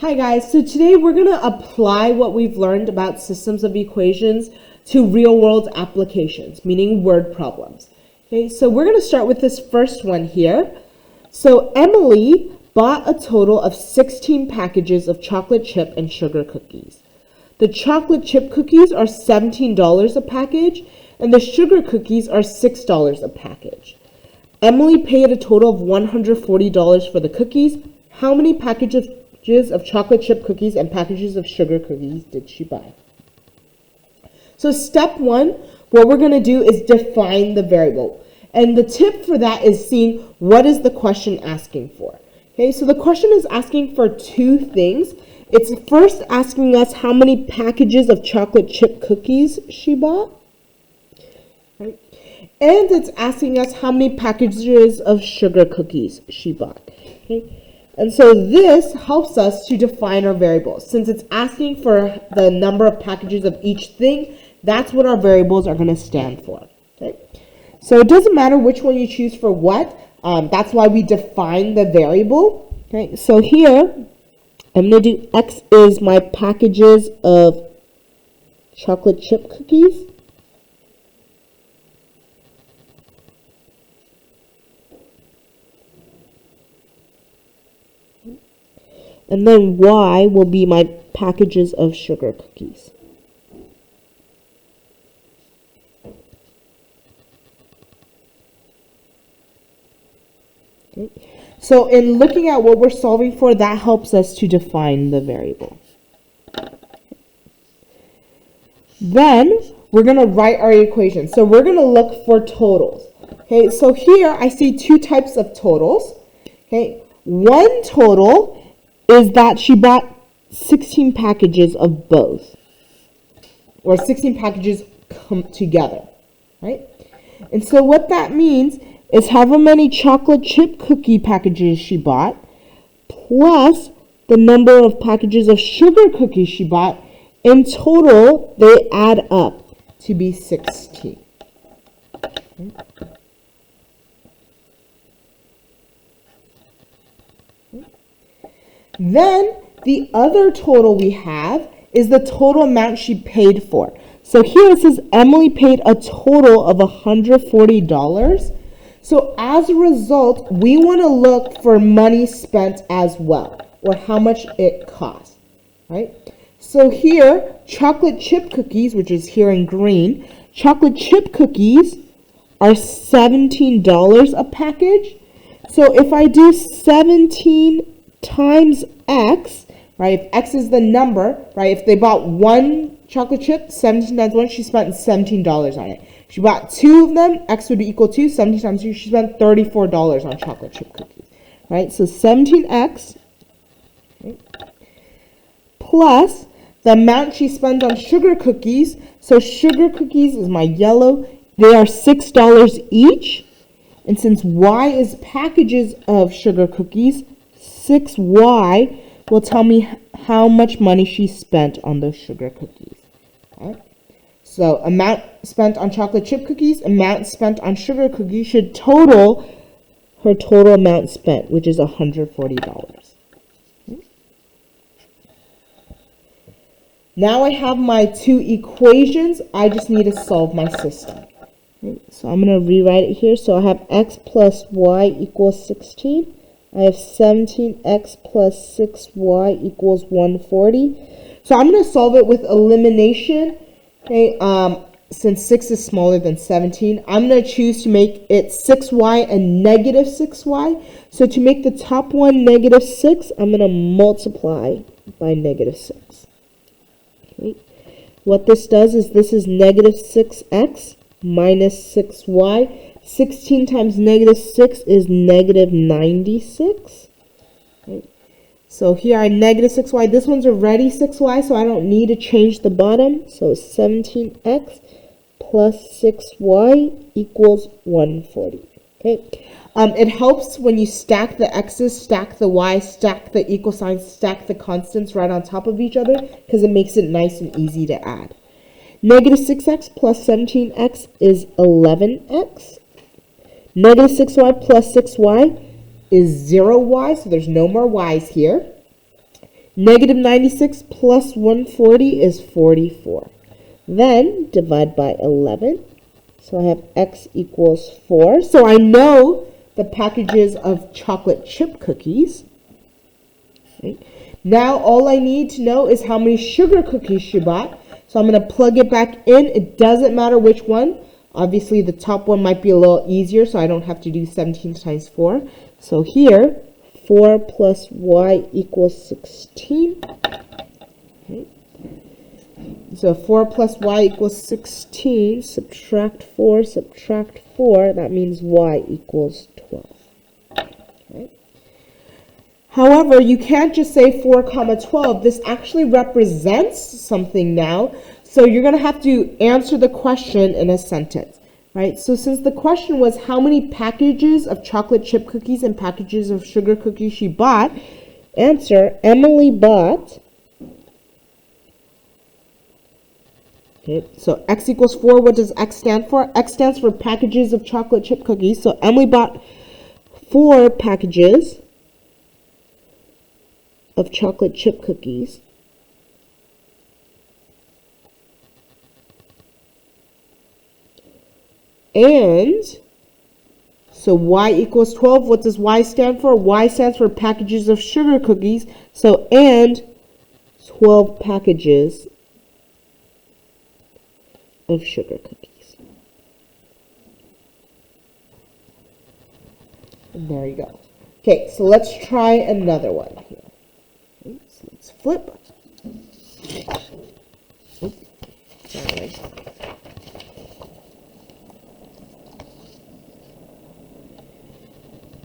Hi guys, so today we're going to apply what we've learned about systems of equations to real-world applications, meaning word problems. Okay, so we're going to start with this first one here. So Emily bought a total of 16 packages of chocolate chip and sugar cookies. The chocolate chip cookies are $17 a package, and the sugar cookies are $6 a package. Emily paid a total of $140 for the cookies. How many packages of chocolate chip cookies and packages of sugar cookies did she buy? So step one, what we're going to do is define the variable. And the tip for that is seeing what is the question asking for. Okay, so the question is asking for two things. It's first asking us how many packages of chocolate chip cookies she bought. Right? And it's asking us how many packages of sugar cookies she bought. Okay? And so this helps us to define our variables. Since it's asking for the number of packages of each thing, that's what our variables are going to stand for. Okay? So it doesn't matter which one you choose for what. That's why we define the variable. Okay? So here, I'm going to do X is my packages of chocolate chip cookies. And then Y will be my packages of sugar cookies. Okay. So in looking at what we're solving for, that helps us to define the variable. Then we're going to write our equation. So we're going to look for totals. Okay, so here I see two types of totals. Okay, one total is that she bought 16 packages of both, or 16 packages come together, right? And so what that means is however many chocolate chip cookie packages she bought, plus the number of packages of sugar cookies she bought, in total, they add up to be 16. Okay. Then the other total we have is the total amount she paid for. So here it says Emily paid a total of $140. So as a result, we want to look for money spent as well, or how much it costs, right? So here, chocolate chip cookies, which is here in green, chocolate chip cookies are $17 a package. So if I do 17 times X, right? If X is the number, right? If they bought one chocolate chip, 17 times 1, she spent $17 on it. She bought two of them, X would be equal to 17 times 2, she spent $34 on chocolate chip cookies, right? So 17X, right, plus the amount she spent on sugar cookies. So sugar cookies is my yellow. They are $6 each. And since Y is packages of sugar cookies, 6Y will tell me how much money she spent on those sugar cookies. Okay? So amount spent on chocolate chip cookies, amount spent on sugar cookies should total her total amount spent, which is $140. Okay? Now I have my two equations. I just need to solve my system. Okay? So I'm going to rewrite it here. So I have X plus Y equals 16. I have 17X plus 6Y equals 140. So I'm going to solve it with elimination. Okay, since 6 is smaller than 17, I'm going to choose to make it 6Y and negative 6Y. So to make the top one negative 6, I'm going to multiply by negative 6. Okay. What this does is this is negative 6X minus 6Y. 16 times negative 6 is negative 96. Okay. So here I negative 6y. This one's already 6y, so I don't need to change the bottom. So 17x plus 6y equals 140. Okay. It helps when you stack the x's, stack the y, stack the equal signs, stack the constants right on top of each other, because it makes it nice and easy to add. Negative 6x plus 17x is 11x. Negative 6y plus 6y is 0y, so there's no more y's here. Negative 96 plus 140 is 44. Then divide by 11. So I have x equals 4. So I know the packages of chocolate chip cookies. Right? Now all I need to know is how many sugar cookies she bought. So I'm going to plug it back in. It doesn't matter which one. Obviously the top one might be a little easier, so I don't have to do 17 times 4. So here, 4 plus y equals 16. Okay. So 4 plus y equals 16. Subtract 4, that means y equals 12. Okay. However, you can't just say 4 comma 12. This actually represents something now. So you're going to have to answer the question in a sentence, right? So since the question was how many packages of chocolate chip cookies and packages of sugar cookies she bought, answer, Emily bought. Okay, so x equals 4. What does x stand for? X stands for packages of chocolate chip cookies. So Emily bought 4 packages of chocolate chip cookies. And so y equals 12. What does y stand for? Y stands for packages of sugar cookies. So and 12 packages of sugar cookies. And there you go. Okay, so let's try another one here. Okay, so let's flip. Sorry.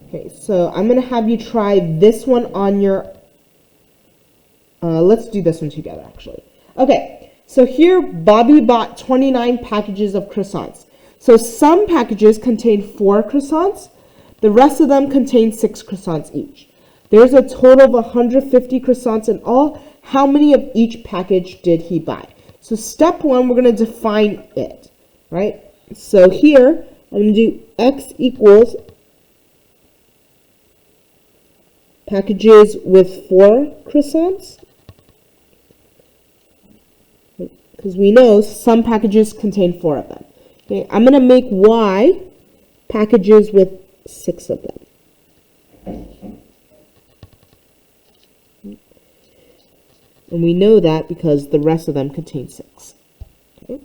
Okay, so I'm going to have you try this one on your, let's do this one together actually. Okay, so here Bobby bought 29 packages of croissants. So some packages contain 4 croissants, the rest of them contain 6 croissants each. There's a total of 150 croissants in all. How many of each package did he buy? So step 1, we're going to define it, right? So here, I'm going to do x equals packages with 4 croissants. Because we know some packages contain 4 of them. Okay, I'm going to make y packages with 6 of them. And we know that because the rest of them contain 6. Okay.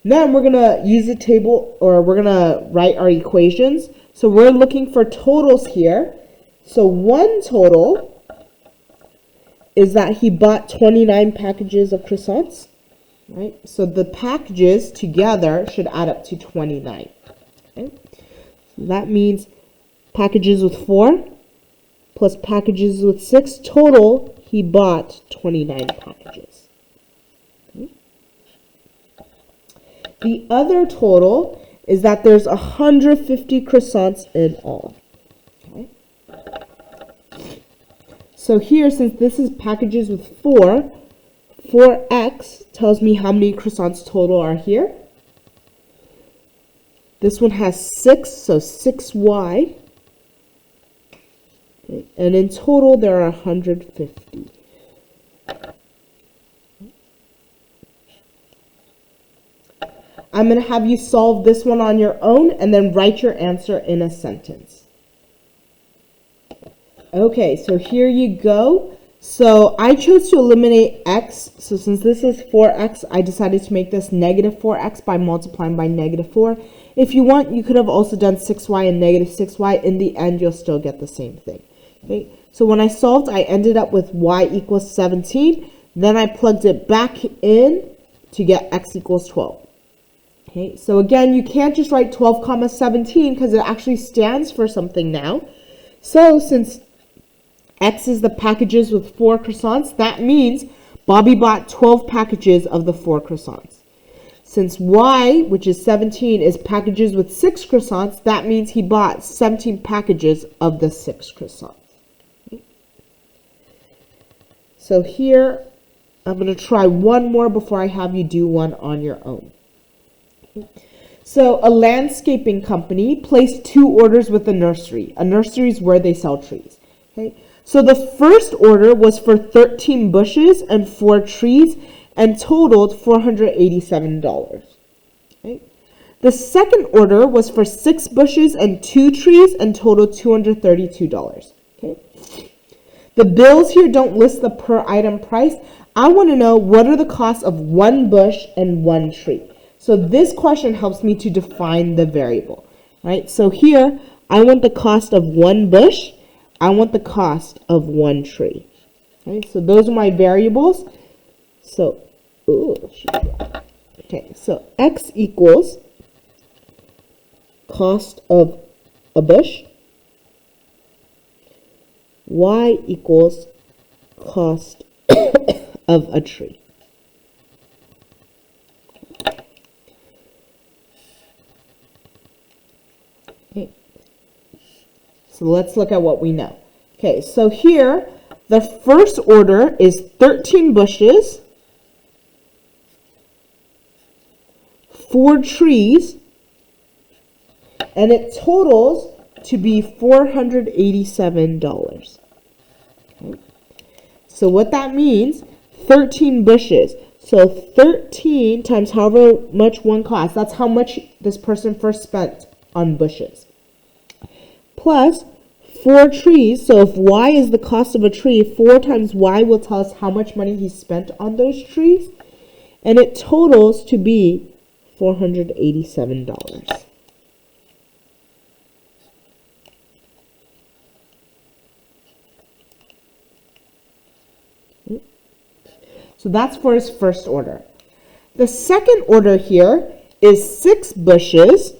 Then we're going to use a table, or we're going to write our equations. So we're looking for totals here. So one total is that he bought 29 packages of croissants. Right? So the packages together should add up to 29. Okay. So that means packages with 4 plus packages with 6. Total, he bought 29 packages. Okay. The other total is that there's 150 croissants in all. Okay. So here, since this is packages with 4, 4x tells me how many croissants total are here. This one has 6, so 6y. Okay. And in total, there are 150. I'm going to have you solve this one on your own and then write your answer in a sentence. Okay, so here you go. So I chose to eliminate x. So since this is 4x, I decided to make this negative 4x by multiplying by negative 4. If you want, you could have also done 6y and negative 6y. In the end, you'll still get the same thing. Okay, so when I solved, I ended up with y equals 17. Then I plugged it back in to get x equals 12. Okay, so again, you can't just write 12 comma 17 because it actually stands for something now. So since x is the packages with 4 croissants, that means Bobby bought 12 packages of the 4 croissants. Since y, which is 17, is packages with 6 croissants, that means he bought 17 packages of the 6 croissants. Okay. So here, I'm going to try one more before I have you do one on your own. Okay. So a landscaping company placed 2 orders with a nursery. A nursery is where they sell trees. Okay. So the first order was for 13 bushes and 4 trees and totaled $487. Okay. The second order was for 6 bushes and 2 trees and totaled $232. Okay. The bills here don't list the per item price. I want to know what are the costs of 1 bush and 1 tree. So this question helps me to define the variable, right? So here, I want the cost of 1 bush. I want the cost of 1 tree. Okay, so those are my variables. So, okay, so X equals cost of a bush. Y equals cost of a tree. Okay. So let's look at what we know. Okay, so here, the first order is 13 bushes, 4 trees, and it totals to be $487. Okay. So what that means, 13 bushes. So 13 times however much one costs, that's how much this person first spent on bushes. Plus 4 trees, so if Y is the cost of a tree, 4 times Y will tell us how much money he spent on those trees, and it totals to be $487. So that's for his first order. The second order here is 6 bushes,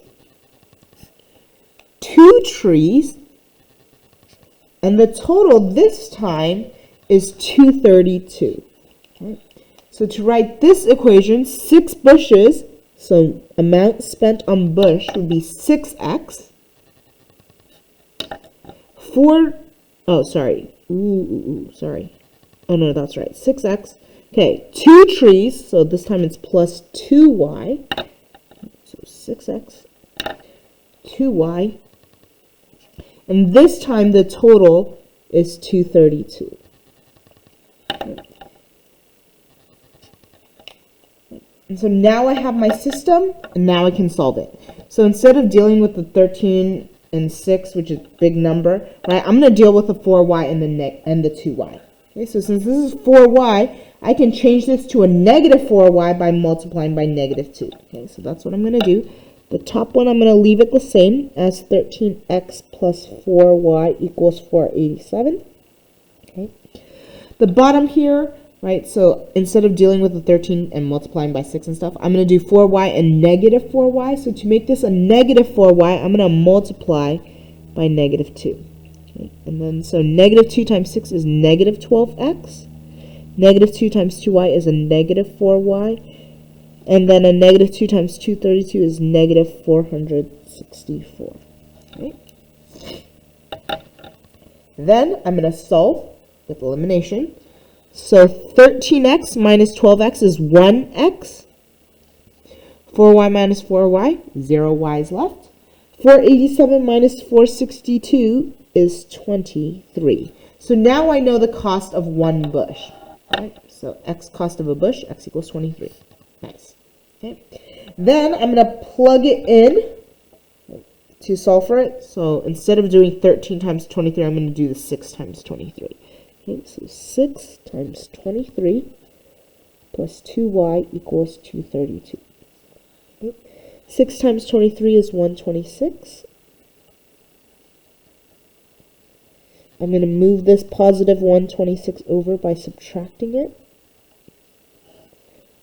2 trees, and the total this time is $232. Okay. So to write this equation, 6 bushes, so amount spent on bush would be 6x. 4, oh, sorry. Sorry. Oh, no, that's right. 6x. Okay, 2 trees, so this time it's plus 2y. So 6x, 2y. And this time the total is 232. And so now I have my system, and now I can solve it. So instead of dealing with the 13 and 6, which is a big number, right, I'm going to deal with the 4y and the 2y. Okay, so since this is 4y, I can change this to a negative 4y by multiplying by negative 2. Okay, so that's what I'm going to do. The top one, I'm going to leave it the same as 13x plus 4y equals 487. Okay. The bottom here, right, so instead of dealing with the 13 and multiplying by 6 and stuff, I'm going to do 4y and negative 4y. So to make this a negative 4y, I'm going to multiply by negative 2. Okay. And then, so negative 2 times 6 is negative 12x. Negative 2 times 2y is a negative 4y. And then a negative 2 times 232 is negative 464. Okay. Then I'm going to solve with elimination. So 13x minus 12x is 1x. 4y minus 4y, 0y is left. 487 minus 462 is 23. So now I know the cost of 1 bush. Right? So x cost of a bush, x equals 23. Nice. Okay. Then I'm going to plug it in to solve for it. So instead of doing 13 times 23, I'm going to do the 6 times 23. Okay, so 6 times 23 plus 2y equals 232. Okay. 6 times 23 is 126. I'm going to move this positive 126 over by subtracting it.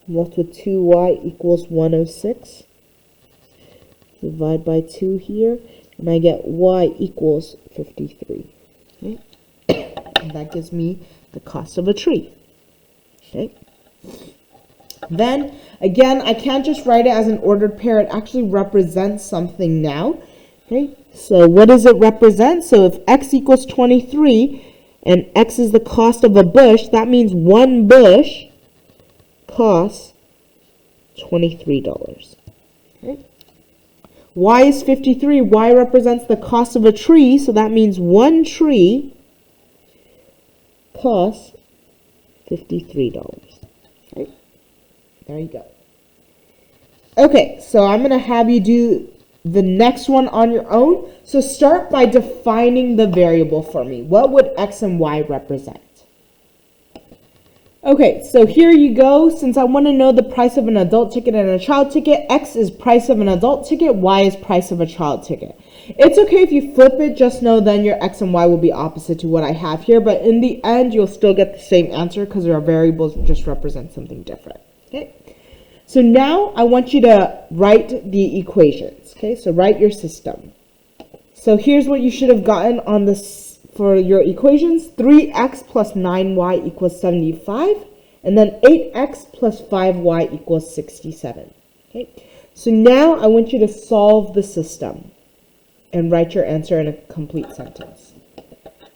I'm left with 2y equals 106. Divide by 2 here, and I get y equals 53. Okay? And that gives me the cost of a tree. Okay? Then, again, I can't just write it as an ordered pair. It actually represents something now. Okay? So what does it represent? So if x equals 23, and x is the cost of a bush, that means 1 bush costs $23. Okay. Y is 53. Y represents the cost of a tree, so that means 1 tree plus $53. Okay, there you go. Okay, so I'm going to have you do the next one on your own. So start by defining the variable for me. What would X and Y represent? Okay, so here you go. Since I want to know the price of an adult ticket and a child ticket, X is price of an adult ticket, Y is price of a child ticket. It's okay if you flip it, just know then your X and Y will be opposite to what I have here, but in the end, you'll still get the same answer because our variables just represent something different. Okay, so now I want you to write the equations. Okay, so write your system. So here's what you should have gotten on this. For your equations, 3x plus 9y equals 75, and then 8x plus 5y equals 67. Okay, so now I want you to solve the system and write your answer in a complete sentence.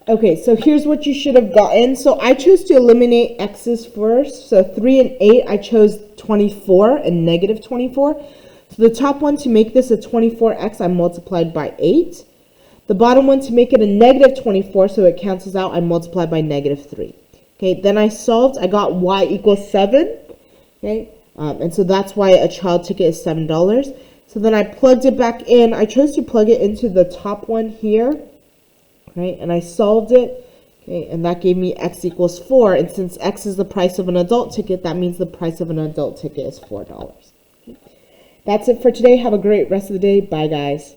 Okay, so here's what you should have gotten. So I chose to eliminate x's first. So 3 and 8, I chose 24 and negative 24. So the top one, to make this a 24x, I multiplied by 8. The bottom one, to make it a negative 24, so it cancels out, I multiplied by negative 3. Okay, then I solved, I got y equals 7. Okay, and so that's why a child ticket is $7. So then I plugged it back in. I chose to plug it into the top one here. Right, and I solved it. Okay, and that gave me x equals 4. And since x is the price of an adult ticket, that means the price of an adult ticket is $4. Okay. That's it for today. Have a great rest of the day. Bye, guys.